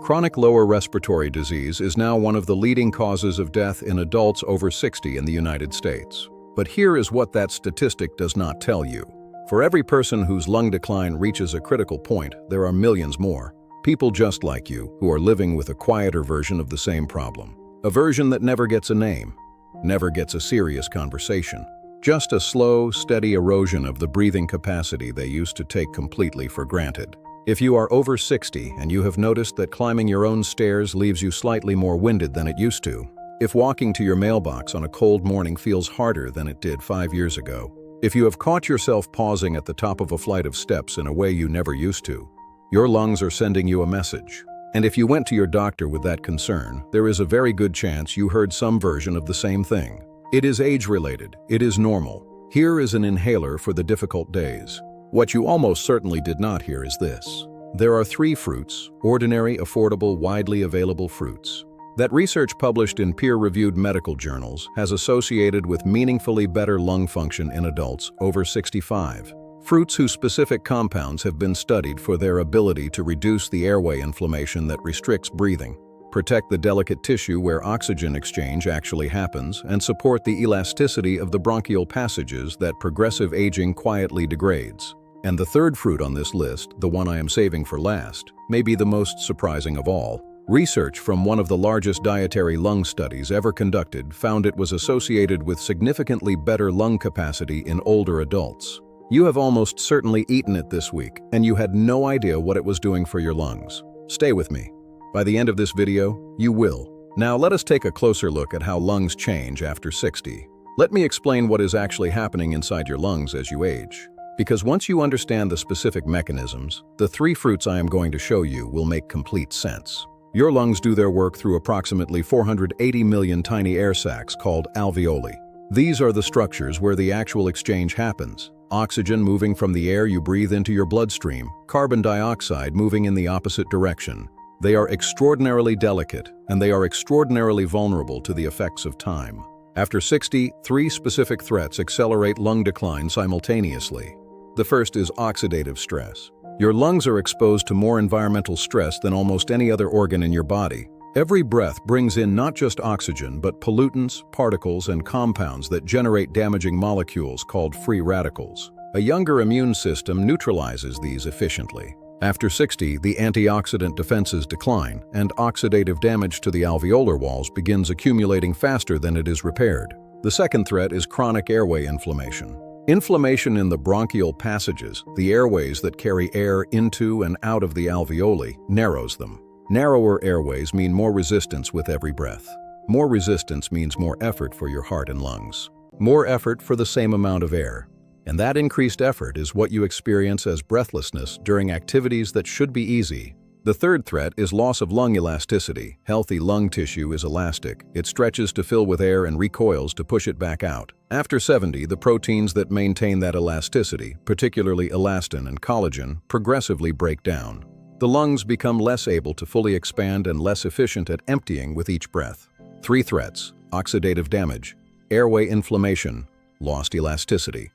Chronic lower respiratory disease is now one of the leading causes of death in adults over 60 in the United States. But here is what that statistic does not tell you. For every person whose lung decline reaches a critical point, there are millions more. People just like you who are living with a quieter version of the same problem. A version that never gets a name, never gets a serious conversation. Just a slow, steady erosion of the breathing capacity they used to take completely for granted. If you are over 60 and you have noticed that climbing your own stairs leaves you slightly more winded than it used to, if walking to your mailbox on a cold morning feels harder than it did 5 years ago, if you have caught yourself pausing at the top of a flight of steps in a way you never used to, your lungs are sending you a message. And if you went to your doctor with that concern, there is a very good chance you heard some version of the same thing. It is age-related. It is normal. Here is an inhaler for the difficult days. What you almost certainly did not hear is this. There are 3 fruits, ordinary, affordable, widely available fruits, that research published in peer-reviewed medical journals has associated with meaningfully better lung function in adults over 65. Fruits whose specific compounds have been studied for their ability to reduce the airway inflammation that restricts breathing, protect the delicate tissue where oxygen exchange actually happens, and support the elasticity of the bronchial passages that progressive aging quietly degrades. And the third fruit on this list, the one I am saving for last, may be the most surprising of all. Research from one of the largest dietary lung studies ever conducted found it was associated with significantly better lung capacity in older adults. You have almost certainly eaten it this week, and you had no idea what it was doing for your lungs. Stay with me. By the end of this video, you will. Now let us take a closer look at how lungs change after 60. Let me explain what is actually happening inside your lungs as you age. Because once you understand the specific mechanisms, the 3 fruits I am going to show you will make complete sense. Your lungs do their work through approximately 480 million tiny air sacs called alveoli. These are the structures where the actual exchange happens. Oxygen moving from the air you breathe into your bloodstream, carbon dioxide moving in the opposite direction. They are extraordinarily delicate, and they are extraordinarily vulnerable to the effects of time. After 60, 3 specific threats accelerate lung decline simultaneously. The first is oxidative stress. Your lungs are exposed to more environmental stress than almost any other organ in your body. Every breath brings in not just oxygen, but pollutants, particles, and compounds that generate damaging molecules called free radicals. A younger immune system neutralizes these efficiently. After 60, the antioxidant defenses decline, and oxidative damage to the alveolar walls begins accumulating faster than it is repaired. The second threat is chronic airway inflammation. Inflammation in the bronchial passages, the airways that carry air into and out of the alveoli, narrows them. Narrower airways mean more resistance with every breath. More resistance means more effort for your heart and lungs. More effort for the same amount of air. And that increased effort is what you experience as breathlessness during activities that should be easy. The third threat is loss of lung elasticity. Healthy lung tissue is elastic. It stretches to fill with air and recoils to push it back out. After 70, the proteins that maintain that elasticity, particularly elastin and collagen, progressively break down. The lungs become less able to fully expand and less efficient at emptying with each breath. 3 threats: oxidative damage, airway inflammation, lost elasticity.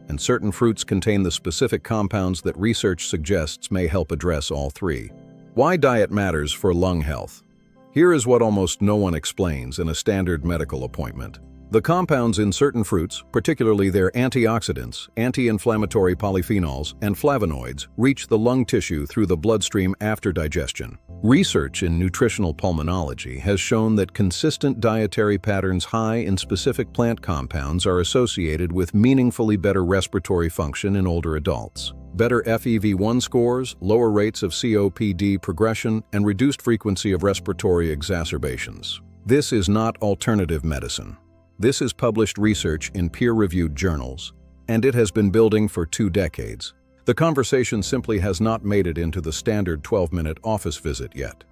And certain fruits contain the specific compounds that research suggests may help address all 3. Why diet matters for lung health. Here is what almost no one explains in a standard medical appointment. The compounds in certain fruits, particularly their antioxidants, anti-inflammatory polyphenols, and flavonoids, reach the lung tissue through the bloodstream after digestion. Research in nutritional pulmonology has shown that consistent dietary patterns high in specific plant compounds are associated with meaningfully better respiratory function in older adults. Better FEV1 scores, lower rates of COPD progression, and reduced frequency of respiratory exacerbations. This is not alternative medicine. This is published research in peer-reviewed journals, and it has been building for 2 decades. The conversation simply has not made it into the standard 12-minute office visit yet.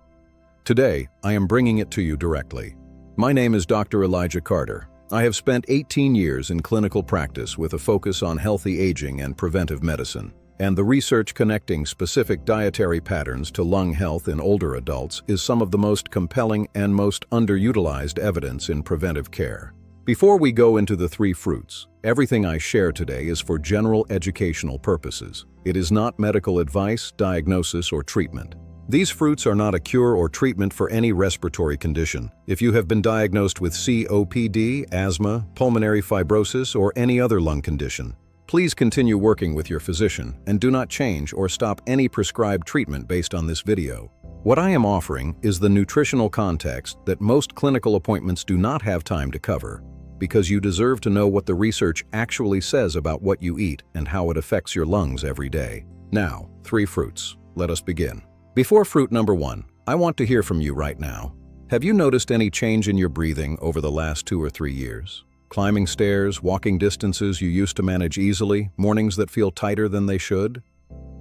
Today, I am bringing it to you directly. My name is Dr. Elijah Carter. I have spent 18 years in clinical practice with a focus on healthy aging and preventive medicine. And the research connecting specific dietary patterns to lung health in older adults is some of the most compelling and most underutilized evidence in preventive care. Before we go into the 3 fruits, everything I share today is for general educational purposes. It is not medical advice, diagnosis, or treatment. These fruits are not a cure or treatment for any respiratory condition. If you have been diagnosed with COPD, asthma, pulmonary fibrosis, or any other lung condition, please continue working with your physician and do not change or stop any prescribed treatment based on this video. What I am offering is the nutritional context that most clinical appointments do not have time to cover, because you deserve to know what the research actually says about what you eat and how it affects your lungs every day. Now, 3 fruits. Let us begin. Before fruit number 1, I want to hear from you right now. Have you noticed any change in your breathing over the last 2 or 3 years? Climbing stairs, walking distances you used to manage easily, mornings that feel tighter than they should?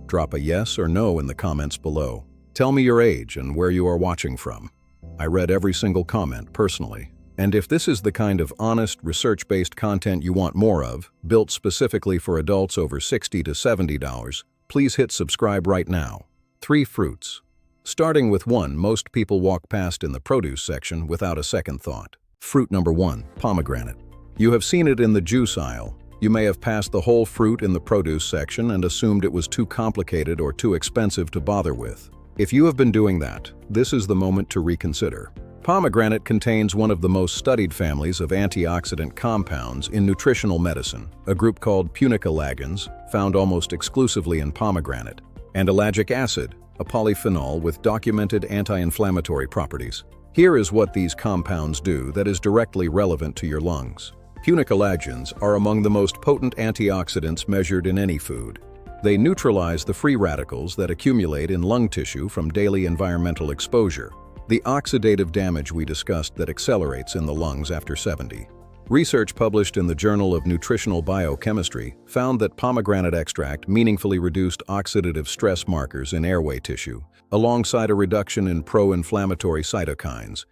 Drop a yes or no in the comments below. Tell me your age and where you are watching from. I read every single comment personally. And if this is the kind of honest, research-based content you want more of, built specifically for adults over $60 to $70, please hit subscribe right now. 3 fruits. Starting with one most people walk past in the produce section without a second thought. Fruit number 1, pomegranate. You have seen it in the juice aisle. You may have passed the whole fruit in the produce section and assumed it was too complicated or too expensive to bother with. If you have been doing that, this is the moment to reconsider. Pomegranate contains one of the most studied families of antioxidant compounds in nutritional medicine, a group called punicalagins, found almost exclusively in pomegranate, and ellagic acid, a polyphenol with documented anti-inflammatory properties. Here is what these compounds do that is directly relevant to your lungs. Punicalagins are among the most potent antioxidants measured in any food. They neutralize the free radicals that accumulate in lung tissue from daily environmental exposure, the oxidative damage we discussed that accelerates in the lungs after 70. Research published in the Journal of Nutritional Biochemistry found that pomegranate extract meaningfully reduced oxidative stress markers in airway tissue, alongside a reduction in pro-inflammatory cytokines,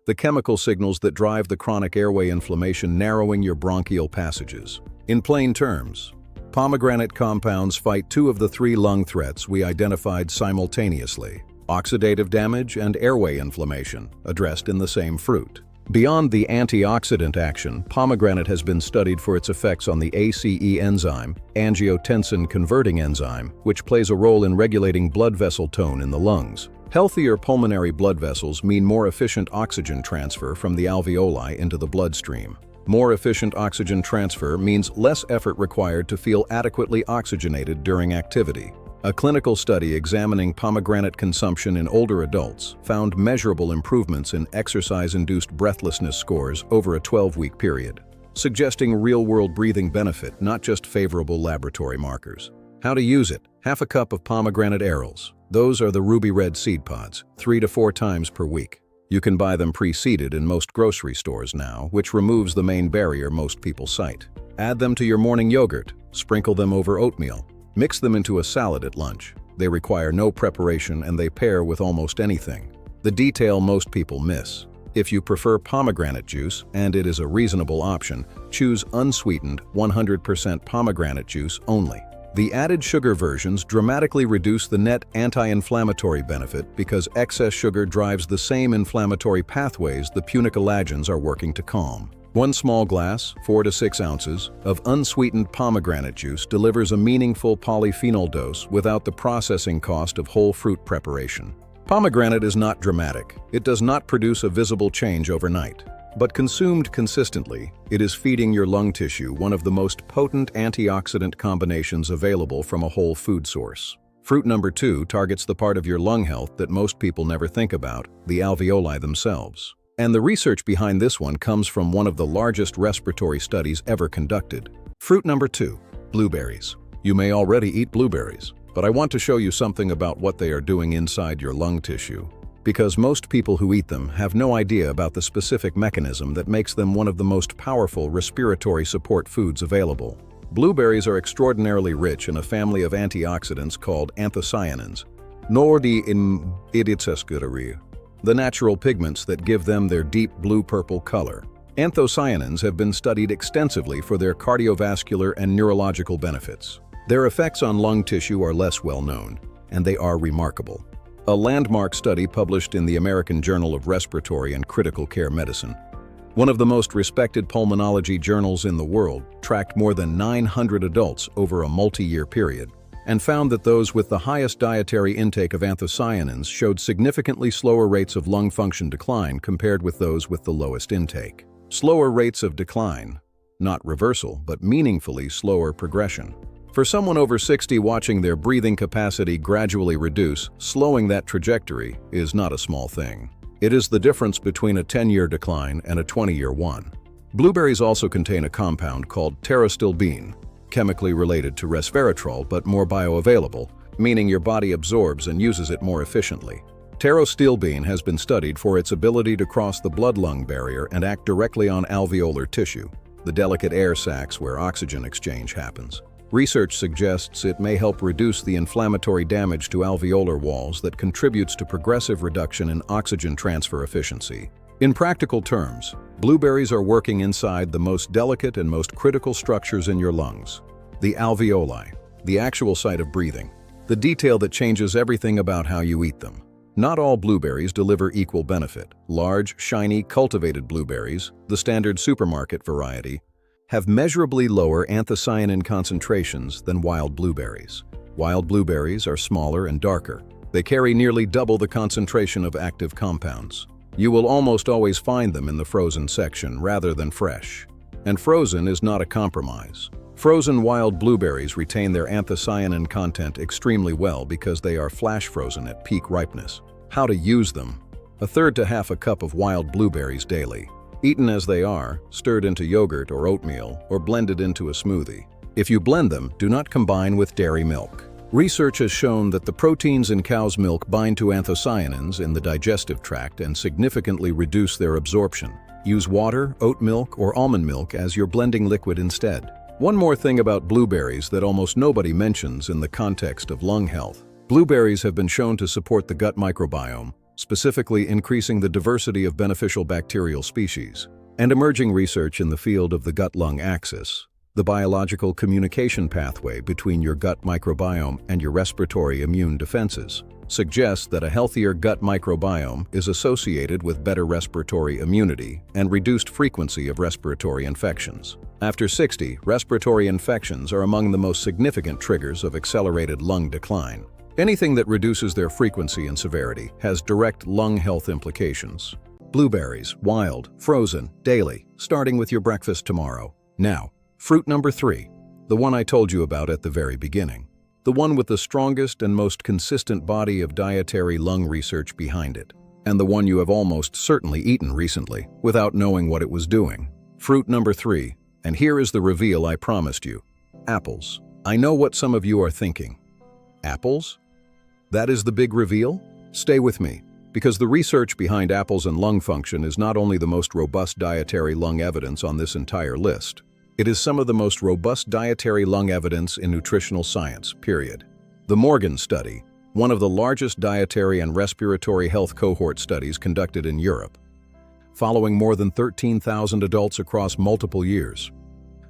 the chemical signals that drive the chronic airway inflammation, narrowing your bronchial passages. In plain terms, pomegranate compounds fight 2 of the 3 lung threats we identified simultaneously: oxidative damage and airway inflammation, addressed in the same fruit. Beyond the antioxidant action, pomegranate has been studied for its effects on the ACE enzyme, angiotensin-converting enzyme, which plays a role in regulating blood vessel tone in the lungs. Healthier pulmonary blood vessels mean more efficient oxygen transfer from the alveoli into the bloodstream. More efficient oxygen transfer means less effort required to feel adequately oxygenated during activity. A clinical study examining pomegranate consumption in older adults found measurable improvements in exercise-induced breathlessness scores over a 12-week period, suggesting real-world breathing benefit, not just favorable laboratory markers. How to use it: half a cup of pomegranate arils. Those are the ruby red seed pods, 3 to 4 times per week. You can buy them pre-seeded in most grocery stores now, which removes the main barrier most people cite. Add them to your morning yogurt, sprinkle them over oatmeal. Mix them into a salad at lunch. They require no preparation and they pair with almost anything. The detail most people miss: if you prefer pomegranate juice, and it is a reasonable option, choose unsweetened 100% pomegranate juice only. The added sugar versions dramatically reduce the net anti-inflammatory benefit because excess sugar drives the same inflammatory pathways the punicalagins are working to calm. 1 small glass, 4 to 6 ounces, of unsweetened pomegranate juice delivers a meaningful polyphenol dose without the processing cost of whole fruit preparation. Pomegranate is not dramatic. It does not produce a visible change overnight. But consumed consistently, it is feeding your lung tissue one of the most potent antioxidant combinations available from a whole food source. Fruit number 2 targets the part of your lung health that most people never think about: the alveoli themselves. And the research behind this one comes from one of the largest respiratory studies ever conducted. Fruit number 2, blueberries. You may already eat blueberries, but I want to show you something about what they are doing inside your lung tissue, because most people who eat them have no idea about the specific mechanism that makes them one of the most powerful respiratory support foods available. Blueberries are extraordinarily rich in a family of antioxidants called anthocyanins, the natural pigments that give them their deep blue-purple color. Anthocyanins have been studied extensively for their cardiovascular and neurological benefits. Their effects on lung tissue are less well known, and they are remarkable. A landmark study published in the American Journal of Respiratory and Critical Care Medicine, one of the most respected pulmonology journals in the world, tracked more than 900 adults over a multi-year period. and found that those with the highest dietary intake of anthocyanins showed significantly slower rates of lung function decline compared with those with the lowest intake. Slower rates of decline, not reversal, but meaningfully slower progression. For someone over 60 watching their breathing capacity gradually reduce, slowing that trajectory is not a small thing. It is the difference between a 10-year decline and a 20-year one. Blueberries also contain a compound called pterostilbene, chemically related to resveratrol but more bioavailable, meaning your body absorbs and uses it more efficiently. Pterostilbene has been studied for its ability to cross the blood-lung barrier and act directly on alveolar tissue, the delicate air sacs where oxygen exchange happens. Research suggests it may help reduce the inflammatory damage to alveolar walls that contributes to progressive reduction in oxygen transfer efficiency. In practical terms, blueberries are working inside the most delicate and most critical structures in your lungs. The alveoli, the actual site of breathing, the detail that changes everything about how you eat them. Not all blueberries deliver equal benefit. Large, shiny, cultivated blueberries, the standard supermarket variety, have measurably lower anthocyanin concentrations than wild blueberries. Wild blueberries are smaller and darker. They carry nearly double the concentration of active compounds. You will almost always find them in the frozen section rather than fresh. And frozen is not a compromise. Frozen wild blueberries retain their anthocyanin content extremely well because they are flash frozen at peak ripeness. How to use them? 1/3 to 1/2 cup of wild blueberries daily. Eaten as they are, stirred into yogurt or oatmeal, or blended into a smoothie. If you blend them, do not combine with dairy milk. Research has shown that the proteins in cow's milk bind to anthocyanins in the digestive tract and significantly reduce their absorption. Use water, oat milk, or almond milk as your blending liquid instead. One more thing about blueberries that almost nobody mentions in the context of lung health. Blueberries have been shown to support the gut microbiome, specifically increasing the diversity of beneficial bacterial species. And emerging research in the field of the gut-lung axis, the biological communication pathway between your gut microbiome and your respiratory immune defenses, suggests that a healthier gut microbiome is associated with better respiratory immunity and reduced frequency of respiratory infections. After 60, respiratory infections are among the most significant triggers of accelerated lung decline. Anything that reduces their frequency and severity has direct lung health implications. Blueberries, wild, frozen, daily, starting with your breakfast tomorrow. Now, fruit number 3, the one I told you about at the very beginning. The one with the strongest and most consistent body of dietary lung research behind it. And the one you have almost certainly eaten recently, without knowing what it was doing. Fruit number 3, and here is the reveal I promised you. Apples. I know what some of you are thinking. Apples? That is the big reveal? Stay with me, because the research behind apples and lung function is not only the most robust dietary lung evidence on this entire list, it is some of the most robust dietary lung evidence in nutritional science, period. The Morgan study, one of the largest dietary and respiratory health cohort studies conducted in Europe, following more than 13,000 adults across multiple years,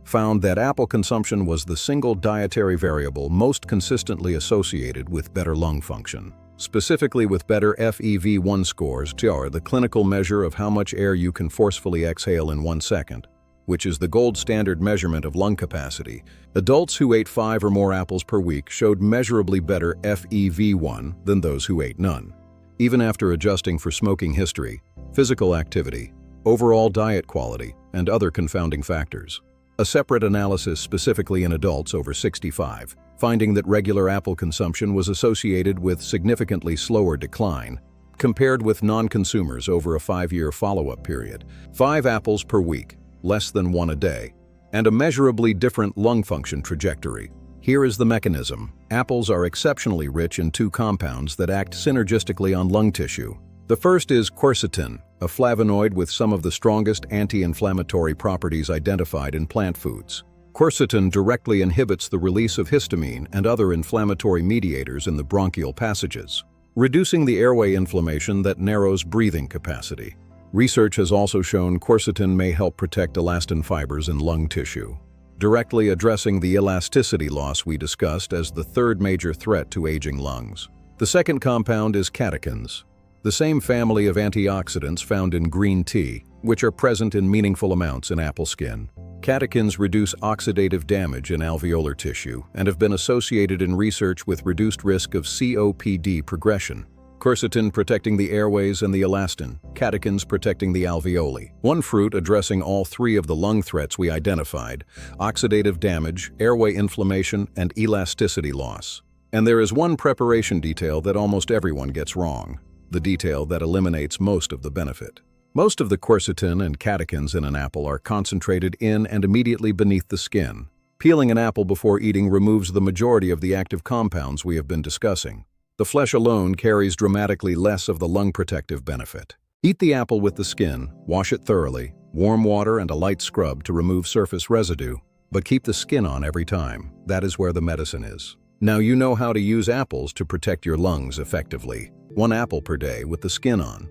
found that apple consumption was the single dietary variable most consistently associated with better lung function, specifically with better FEV1 scores, the clinical measure of how much air you can forcefully exhale in 1 second, which is the gold standard measurement of lung capacity. Adults who ate 5 or more apples per week showed measurably better FEV1 than those who ate none, even after adjusting for smoking history, physical activity, overall diet quality, and other confounding factors. A separate analysis specifically in adults over 65, finding that regular apple consumption was associated with significantly slower decline, compared with non-consumers over a 5-year follow-up period. 5 apples per week, less than 1 a day, and a measurably different lung function trajectory. Here is the mechanism. Apples are exceptionally rich in 2 compounds that act synergistically on lung tissue. The first is quercetin, a flavonoid with some of the strongest anti-inflammatory properties identified in plant foods. Quercetin directly inhibits the release of histamine and other inflammatory mediators in the bronchial passages, reducing the airway inflammation that narrows breathing capacity. Research has also shown quercetin may help protect elastin fibers in lung tissue, directly addressing the elasticity loss we discussed as the 3rd major threat to aging lungs. The second compound is catechins, the same family of antioxidants found in green tea, which are present in meaningful amounts in apple skin. Catechins reduce oxidative damage in alveolar tissue and have been associated in research with reduced risk of COPD progression. Quercetin protecting the airways and the elastin, catechins protecting the alveoli. One fruit addressing all three of the lung threats we identified: oxidative damage, airway inflammation, and elasticity loss. And there is one preparation detail that almost everyone gets wrong, the detail that eliminates most of the benefit. Most of the quercetin and catechins in an apple are concentrated in and immediately beneath the skin. Peeling an apple before eating removes the majority of the active compounds we have been discussing. The flesh alone carries dramatically less of the lung protective benefit. Eat the apple with the skin, wash it thoroughly, warm water and a light scrub to remove surface residue, but keep the skin on every time. That is where the medicine is. Now you know how to use apples to protect your lungs effectively. 1 apple per day with the skin on.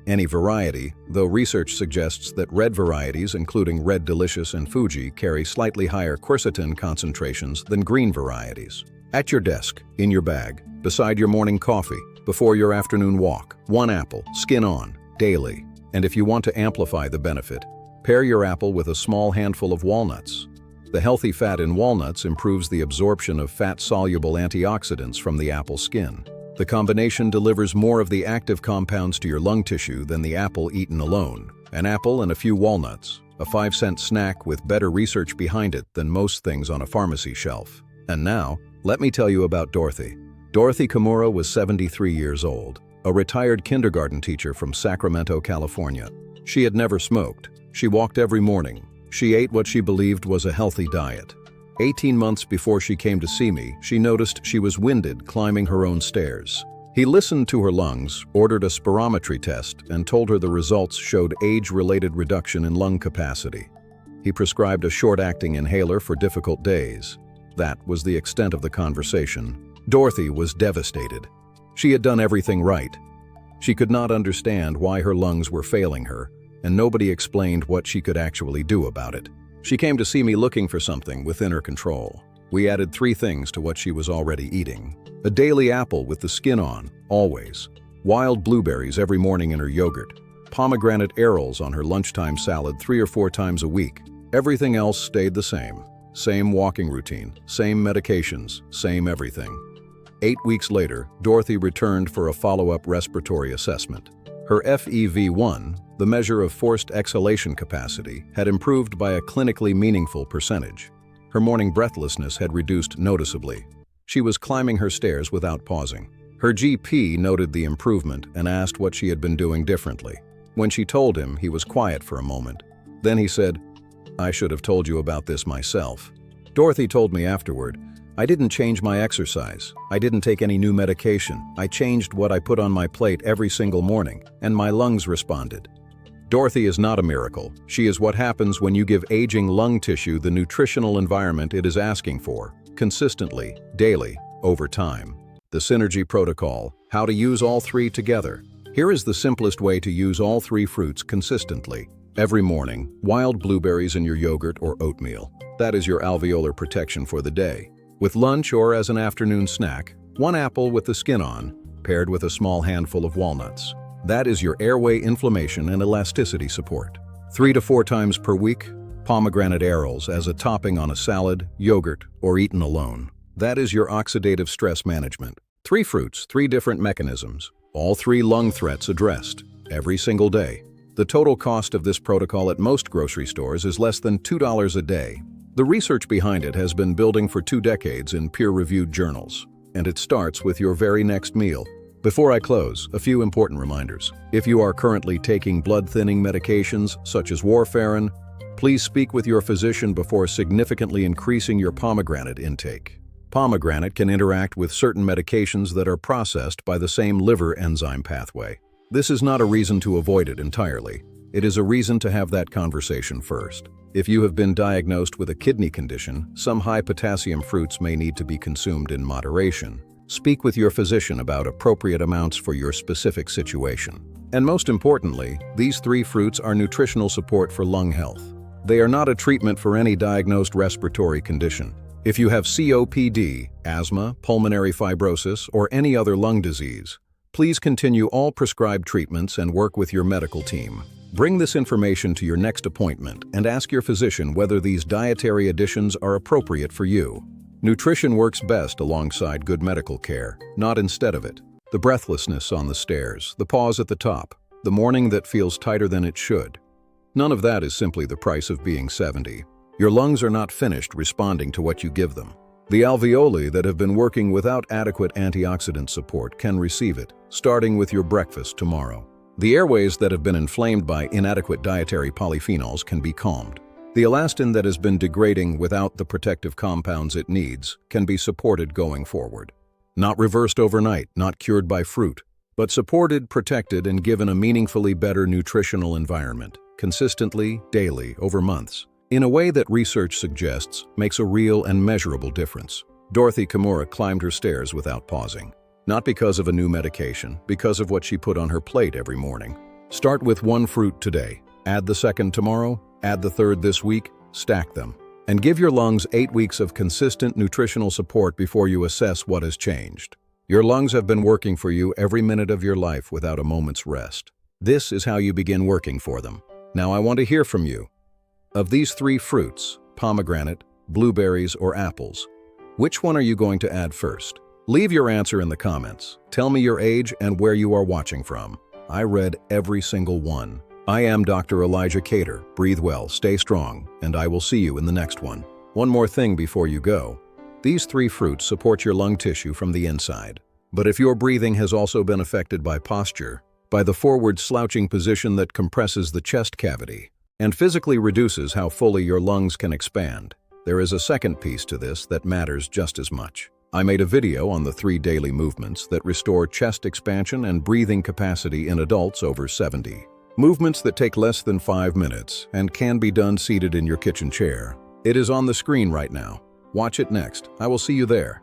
Any variety, though research suggests that red varieties, including Red Delicious and Fuji, carry slightly higher quercetin concentrations than green varieties. At your desk, in your bag, beside your morning coffee, before your afternoon walk, 1 apple, skin on, daily. And if you want to amplify the benefit, pair your apple with a small handful of walnuts. The healthy fat in walnuts improves the absorption of fat-soluble antioxidants from the apple skin. The combination delivers more of the active compounds to your lung tissue than the apple eaten alone. An apple and a few walnuts, a 5-cent snack with better research behind it than most things on a pharmacy shelf. And now, let me tell you about Dorothy. Dorothy Kimura was 73 years old, a retired kindergarten teacher from Sacramento, California. She had never smoked. She walked every morning. She ate what she believed was a healthy diet. 18 months before she came to see me, she noticed she was winded climbing her own stairs. He listened to her lungs, ordered a spirometry test, and told her the results showed age-related reduction in lung capacity. He prescribed a short-acting inhaler for difficult days. That was the extent of the conversation. Dorothy was devastated. She had done everything right. She could not understand why her lungs were failing her, and nobody explained what she could actually do about it. She came to see me looking for something within her control. We added 3 things to what she was already eating. A daily apple with the skin on, always. Wild blueberries every morning in her yogurt. Pomegranate arils on her lunchtime salad 3 or 4 times a week. Everything else stayed the same. Same walking routine, same medications, same everything. 8 weeks later, Dorothy returned for a follow-up respiratory assessment. Her FEV1, the measure of forced exhalation capacity, had improved by a clinically meaningful percentage. Her morning breathlessness had reduced noticeably. She was climbing her stairs without pausing. Her GP noted the improvement and asked what she had been doing differently. When she told him, he was quiet for a moment. Then he said, "I should have told you about this myself." Dorothy told me afterward, "I didn't change my exercise. I didn't take any new medication. I changed what I put on my plate every single morning, and my lungs responded." Dorothy is not a miracle. She is what happens when you give aging lung tissue the nutritional environment it is asking for, consistently, daily, over time. The Synergy Protocol, how to use all 3 together. Here is the simplest way to use all 3 fruits consistently. Every morning, wild blueberries in your yogurt or oatmeal. That is your alveolar protection for the day. With lunch or as an afternoon snack, 1 apple with the skin on, paired with a small handful of walnuts. That is your airway inflammation and elasticity support. 3 to 4 times per week, pomegranate arils as a topping on a salad, yogurt, or eaten alone. That is your oxidative stress management. 3 fruits, 3 different mechanisms, all 3 lung threats addressed, every single day. The total cost of this protocol at most grocery stores is less than $2 a day. The research behind it has been building for 2 decades in peer-reviewed journals, and it starts with your very next meal. Before I close, a few important reminders. If you are currently taking blood-thinning medications such as warfarin, please speak with your physician before significantly increasing your pomegranate intake. Pomegranate can interact with certain medications that are processed by the same liver enzyme pathway. This is not a reason to avoid it entirely. It is a reason to have that conversation first. If you have been diagnosed with a kidney condition, some high-potassium fruits may need to be consumed in moderation. Speak with your physician about appropriate amounts for your specific situation. And most importantly, these 3 fruits are nutritional support for lung health. They are not a treatment for any diagnosed respiratory condition. If you have COPD, asthma, pulmonary fibrosis, or any other lung disease, please continue all prescribed treatments and work with your medical team. Bring this information to your next appointment and ask your physician whether these dietary additions are appropriate for you. Nutrition works best alongside good medical care, not instead of it. The breathlessness on the stairs, the pause at the top, the morning that feels tighter than it should. None of that is simply the price of being 70. Your lungs are not finished responding to what you give them. The alveoli that have been working without adequate antioxidant support can receive it, starting with your breakfast tomorrow. The airways that have been inflamed by inadequate dietary polyphenols can be calmed. The elastin that has been degrading without the protective compounds it needs can be supported going forward. Not reversed overnight, not cured by fruit, but supported, protected, and given a meaningfully better nutritional environment, consistently, daily, over months, in a way that research suggests makes a real and measurable difference. Dorothy Kimura climbed her stairs without pausing. Not because of a new medication, because of what she put on her plate every morning. Start with one fruit today. Add the second tomorrow. Add the third this week. Stack them. And give your lungs 8 weeks of consistent nutritional support before you assess what has changed. Your lungs have been working for you every minute of your life without a moment's rest. This is how you begin working for them. Now I want to hear from you. Of these 3 fruits, pomegranate, blueberries, or apples, which one are you going to add first? Leave your answer in the comments. Tell me your age and where you are watching from. I read every single one. I am Dr. Elijah Cater. Breathe well, stay strong, and I will see you in the next one. One more thing before you go. These 3 fruits support your lung tissue from the inside. But if your breathing has also been affected by posture, by the forward slouching position that compresses the chest cavity, and physically reduces how fully your lungs can expand, there is a second piece to this that matters just as much. I made a video on the 3 daily movements that restore chest expansion and breathing capacity in adults over 70. Movements that take less than 5 minutes and can be done seated in your kitchen chair. It is on the screen right now. Watch it next. I will see you there.